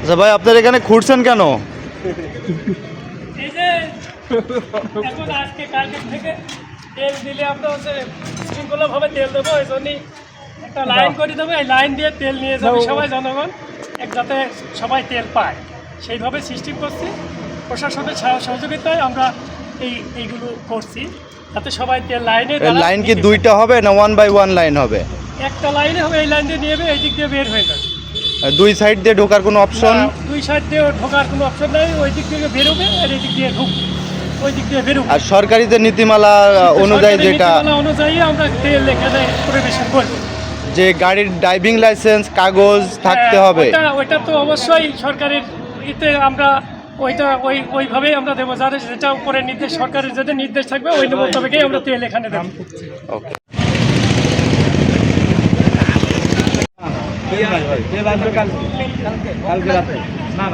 আচ্ছা ভাই, আপনার এখানে ঘুরছেন কেন? এই যে এখন আজকে কালকে থেকে তেল দিলে আমরা হচ্ছে শৃঙ্খলাভাবে তেল দেবো, এই জন্যই একটা লাইন করে দেবো। এই লাইন দিয়ে তেল নিয়ে যাবে সবাই জনগণ, যাতে সবাই তেল পায় সেইভাবে সিস্টেম করছি। প্রশাসনের সহযোগিতায় আমরা এইগুলো করছি, যাতে সবাই তেল লাইনে। লাইন কি দুইটা হবে না 1 বাই 1 লাইন হবে? একটা লাইনে হবে, এই লাইন দিয়ে নিয়ে যাবে, এই দিক দিয়ে বের হয়ে যাবে। দুই সাইড দিয়ে ঢোকার কোনো অপশন? দুই সাইড দিয়ে ঢোকার কোনো অপশন নেই, ওই দিক থেকে বেরোবে আর এই দিক দিয়ে ঢুকবে, ওই দিক দিয়ে বেরোবে। আর সরকারি যে নীতিমালা অনুযায়ী যেটা অনুযায়ী আমরা তেল এখানে পরিবেশন করব, যে গাড়ির ড্রাইভিং লাইসেন্স কাগজ থাকতে হবে, ওইটা তো অবশ্যই সরকারের ইতে আমরা ওইভাবেই আমরা দেবো, যাদের যেটা উপরে নির্দেশ, সরকারের যেটা নির্দেশ থাকবে ওই মোতাবেকই আমরা তেল এখানে দেবো। ওকে। কালকে রাতে না